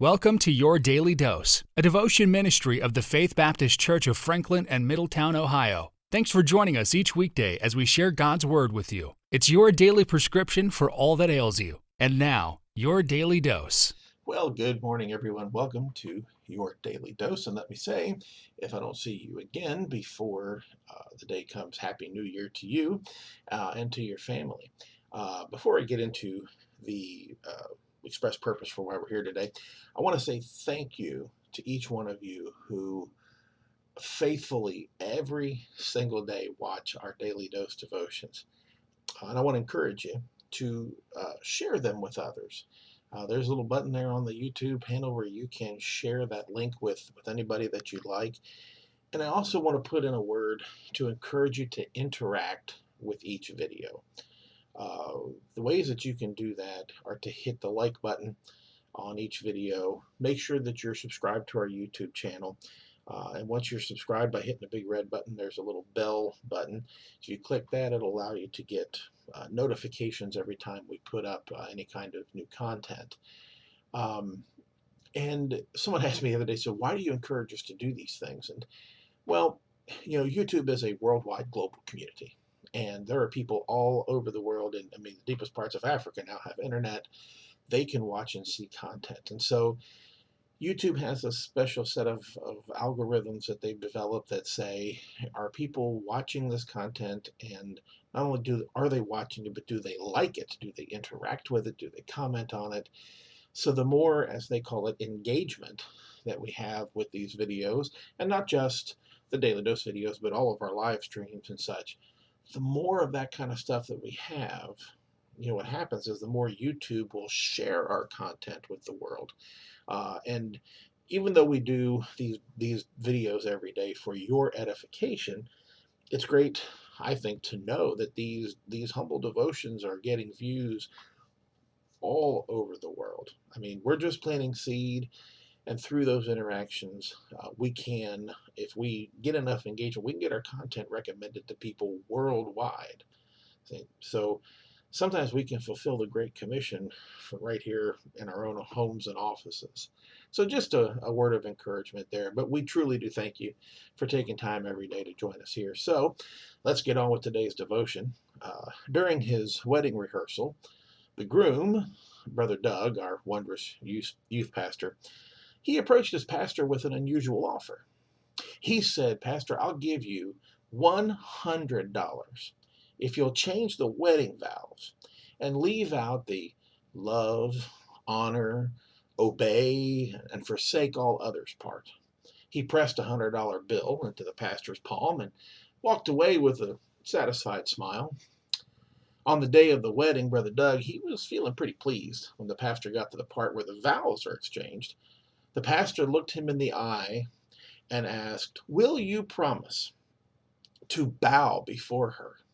Welcome to Your Daily Dose, a devotion ministry of the Faith Baptist Church of Franklin and Middletown, Ohio. Thanks for joining us each weekday as we share God's Word with you. It's your daily prescription for all that ails you. And now, Your Daily Dose. Well, good morning, everyone. Welcome to Your Daily Dose. And let me say, if I don't see you again before the day comes, Happy New Year to you and to your family. Before I get into the express purpose for why we're here today, I want to say thank you to each one of you who faithfully every single day watch our Daily Dose devotions. And I want to encourage you to share them with others. There's a little button there on the YouTube handle where you can share that link with anybody that you'd like. And I also want to put in a word to encourage you to interact with each video. The ways that you can do that are to hit the like button on each video. Make sure that you're subscribed to our YouTube channel. And once you're subscribed by hitting the big red button, there's a little bell button. If you click that, it'll allow you to get notifications every time we put up any kind of new content. And someone asked me the other day, so why do you encourage us to do these things? And well, YouTube is a worldwide global community. And there are people all over the world, and the deepest parts of Africa now have internet. They can watch and see content. And so YouTube has a special set of algorithms that they've developed that say, are people watching this content, and not only are they watching it, but do they like it? Do they interact with it? Do they comment on it? So the more, as they call it, engagement that we have with these videos, and not just the Daily Dose videos, but all of our live streams and such, the more of that kind of stuff that we have, what happens is the more YouTube will share our content with the world. And even though we do these videos every day for your edification, it's great, I think, to know that these humble devotions are getting views all over the world. We're just planting seed, and through those interactions, we can, if we get enough engagement, we can get our content recommended to people worldwide. So sometimes we can fulfill the Great Commission from right here in our own homes and offices. So just a word of encouragement there. But we truly do thank you for taking time every day to join us here. So let's get on with today's devotion. During his wedding rehearsal, the groom, Brother Doug, our wondrous youth pastor, he approached his pastor with an unusual offer. He said, "Pastor, I'll give you $100 if you'll change the wedding vows and leave out the love, honor, obey, and forsake all others part." He pressed $100 bill into the pastor's palm and walked away with a satisfied smile. On the day of the wedding, Brother Doug, he was feeling pretty pleased when the pastor got to the part where the vows are exchanged. The pastor looked him in the eye and asked, "Will you promise to bow before her,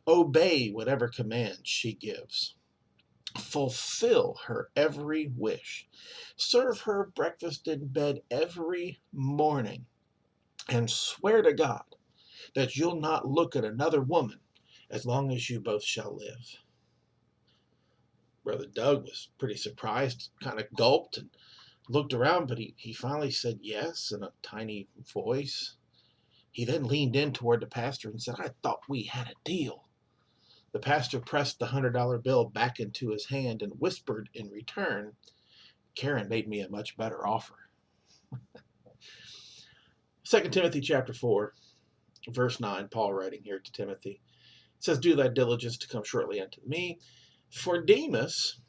obey whatever command she gives, fulfill her every wish, serve her breakfast in bed every morning, and swear to God that you'll not look at another woman as long as you both shall live?" Brother Doug was pretty surprised, kind of gulped and looked around, but he finally said yes in a tiny voice. He then leaned in toward the pastor and said, "I thought we had a deal." The pastor pressed the $100 bill back into his hand and whispered in return, "Karen made me a much better offer." 2 Timothy chapter 4, verse 9, Paul writing here to Timothy, says, "Do thy diligence to come shortly unto me, for Demas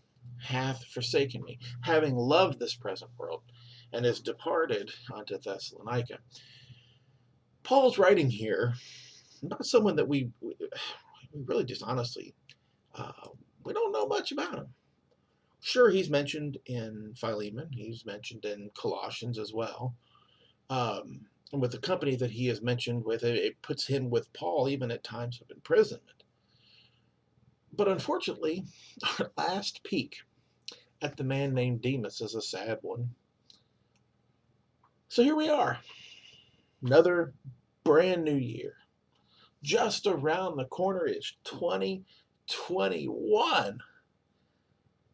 hath forsaken me, having loved this present world, and is departed unto Thessalonica." Paul's writing here about someone that we really just honestly, we don't know much about him. Sure, he's mentioned in Philemon, he's mentioned in Colossians as well. And with the company that he is mentioned with, it puts him with Paul even at times of imprisonment. But unfortunately, our last peek at the man named Demas is a sad one. So here we are, another brand new year. Just around the corner is 2021.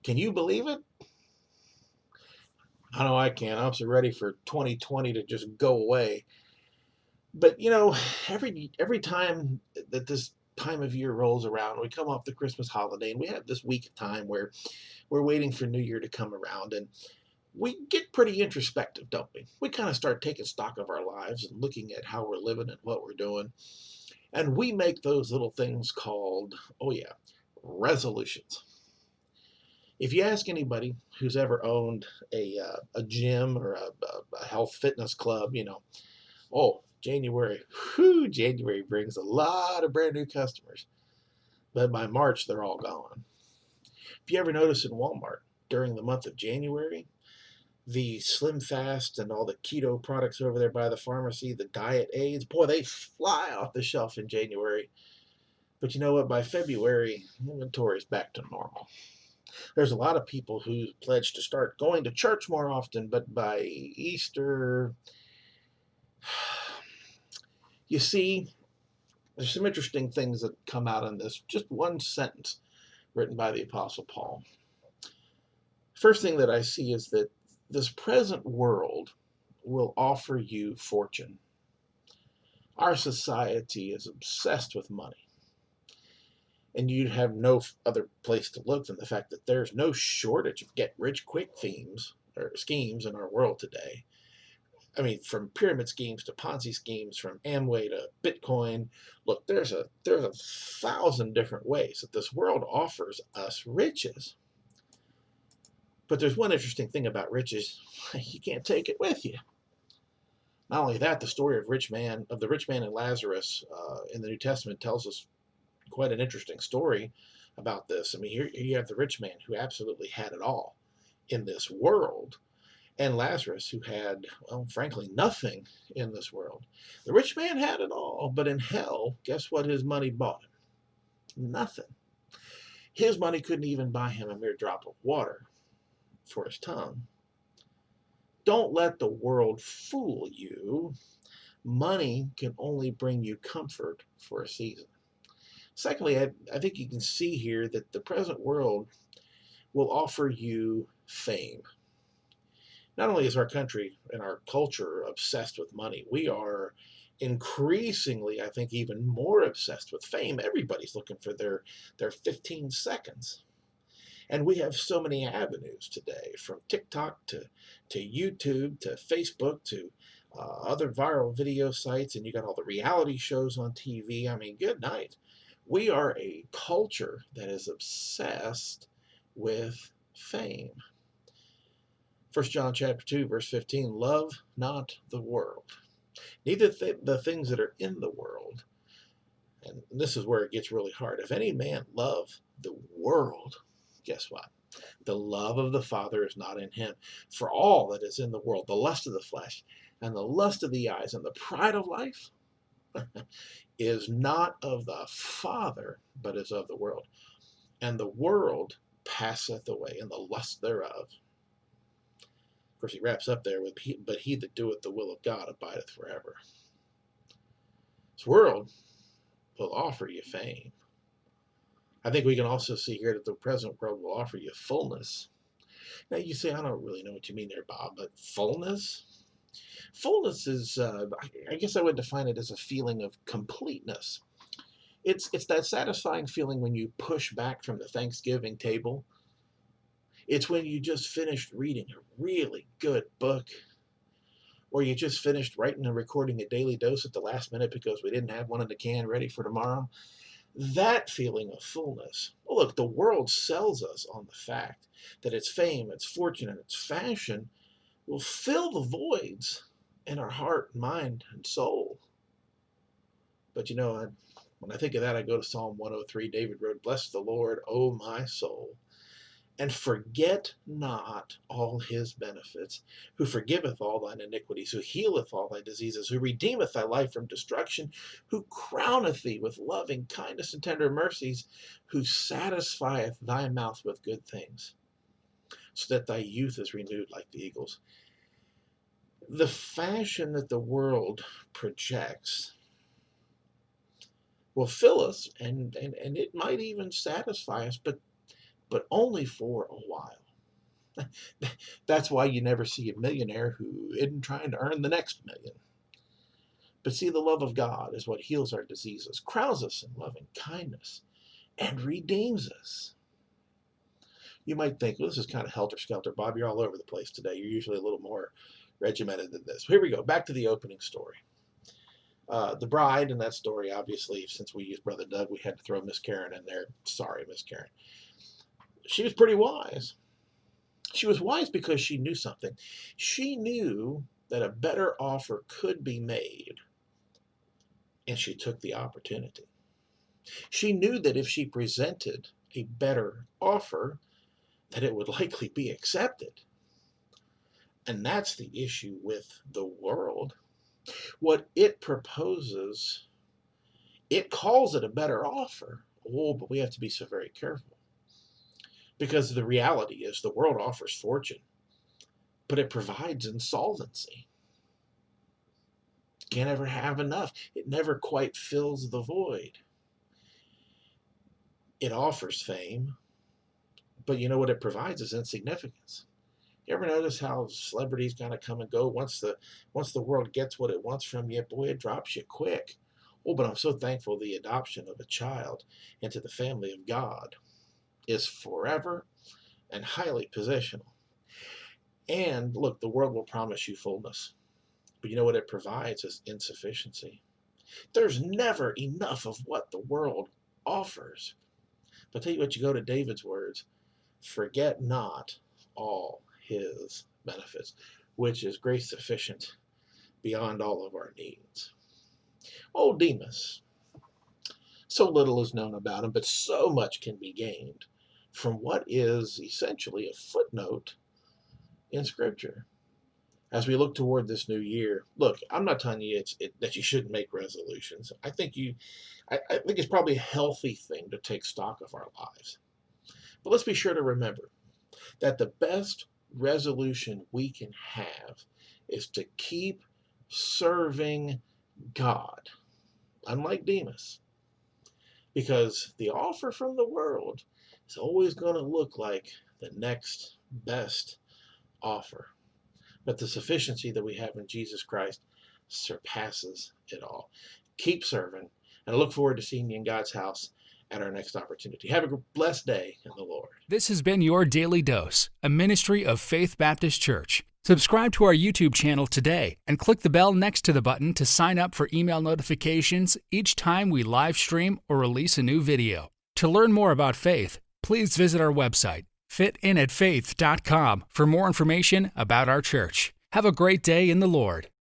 Can you believe it? I know I can. I'm so ready for 2020 to just go away. But every time that this time of year rolls around, we come off the Christmas holiday and we have this week of time where we're waiting for New Year to come around, and we get pretty introspective, don't we? We kind of start taking stock of our lives and looking at how we're living and what we're doing. And we make those little things called, oh yeah, resolutions. If you ask anybody who's ever owned a gym or a health fitness club, oh, January, whew, January brings a lot of brand new customers. But by March, they're all gone. If you ever notice in Walmart during the month of January, the Slim Fast and all the keto products over there by the pharmacy, the diet aids, boy, they fly off the shelf in January. But you know what? By February, inventory is back to normal. There's a lot of people who pledge to start going to church more often, but by Easter, you see, there's some interesting things that come out in this. Just one sentence written by the Apostle Paul. First thing that I see is that this present world will offer you fortune. Our society is obsessed with money. And you'd have no other place to look than the fact that there's no shortage of get rich quick themes or schemes in our world today. I mean, from pyramid schemes to Ponzi schemes, from Amway to Bitcoin. Look, there's a thousand different ways that this world offers us riches. But there's one interesting thing about riches: you can't take it with you. Not only that, the story of the rich man and Lazarus in the New Testament tells us quite an interesting story about this. I mean, here you have the rich man who absolutely had it all in this world, and Lazarus who had, well, frankly, nothing in this world. The rich man had it all, but in hell, guess what his money bought him? Nothing. His money couldn't even buy him a mere drop of water for his tongue. Don't let the world fool you. Money can only bring you comfort for a season. Secondly, I think you can see here that the present world will offer you fame. Not only is our country and our culture obsessed with money, we are increasingly, I think, even more obsessed with fame. Everybody's looking for their 15 seconds. And we have so many avenues today, from TikTok to YouTube to Facebook to other viral video sites, and you got all the reality shows on TV. I mean, good night. We are a culture that is obsessed with fame. 1 John chapter 2, verse 15, love not the world, neither the things that are in the world. And this is where it gets really hard. If any man love the world, guess what? The love of the Father is not in him. For all that is in the world, the lust of the flesh and the lust of the eyes and the pride of life is not of the Father, but is of the world. And the world passeth away, and the lust thereof. Of course, he wraps up there with, but he that doeth the will of God abideth forever. This world will offer you fame. I think we can also see here that the present world will offer you fullness. Now you say, I don't really know what you mean there, Bob, but fullness? Fullness is, I guess I would define it as a feeling of completeness. It's that satisfying feeling when you push back from the Thanksgiving table. It's when you just finished reading a really good book, or you just finished writing and recording a daily dose at the last minute because we didn't have one in the can ready for tomorrow. That feeling of fullness. Well, look, the world sells us on the fact that its fame, its fortune, and its fashion will fill the voids in our heart, mind, and soul. But when I think of that, I go to Psalm 103. David wrote, bless the Lord, O my soul, and forget not all his benefits, who forgiveth all thine iniquities, who healeth all thy diseases, who redeemeth thy life from destruction, who crowneth thee with loving kindness and tender mercies, who satisfieth thy mouth with good things, so that thy youth is renewed like the eagles. The fashion that the world projects will fill us, and it might even satisfy us, but only for a while. That's why you never see a millionaire who isn't trying to earn the next million. But see, the love of God is what heals our diseases, crowns us in loving kindness, and redeems us. You might think, well, this is kind of helter-skelter. Bob, you're all over the place today. You're usually a little more regimented than this. Here we go. Back to the opening story. The bride in that story, obviously, since we used Brother Doug, we had to throw Miss Karen in there. Sorry, Miss Karen. She was pretty wise. She was wise because she knew something. She knew that a better offer could be made, and she took the opportunity. She knew that if she presented a better offer, that it would likely be accepted. And that's the issue with the world. What it proposes, it calls it a better offer. Oh, but we have to be so very careful. Because the reality is the world offers fortune, but it provides insolvency. Can't ever have enough. It never quite fills the void. It offers fame, but you know what it provides is insignificance. You ever notice how celebrities kind of come and go once the world gets what it wants from you? Boy, it drops you quick. Oh, but I'm so thankful the adoption of a child into the family of God is forever and highly positional. And look, the world will promise you fullness, but you know what it provides is insufficiency. There's never enough of what the world offers. But I'll tell you what, you go to David's words, forget not all his benefits, which is grace sufficient beyond all of our needs. Oh, Demas, so little is known about him, but so much can be gained from what is essentially a footnote in Scripture. As we look toward this new year, look, I'm not telling you that you shouldn't make resolutions. I think it's probably a healthy thing to take stock of our lives. But let's be sure to remember that the best resolution we can have is to keep serving God, unlike Demas, because the offer from the world is always going to look like the next best offer. But the sufficiency that we have in Jesus Christ surpasses it all. Keep serving, and I look forward to seeing you in God's house at our next opportunity. Have a blessed day in the Lord. This has been Your Daily Dose, a ministry of Faith Baptist Church. Subscribe to our YouTube channel today and click the bell next to the button to sign up for email notifications each time we live stream or release a new video. To learn more about faith, please visit our website, fitinatfaith.com, for more information about our church. Have a great day in the Lord.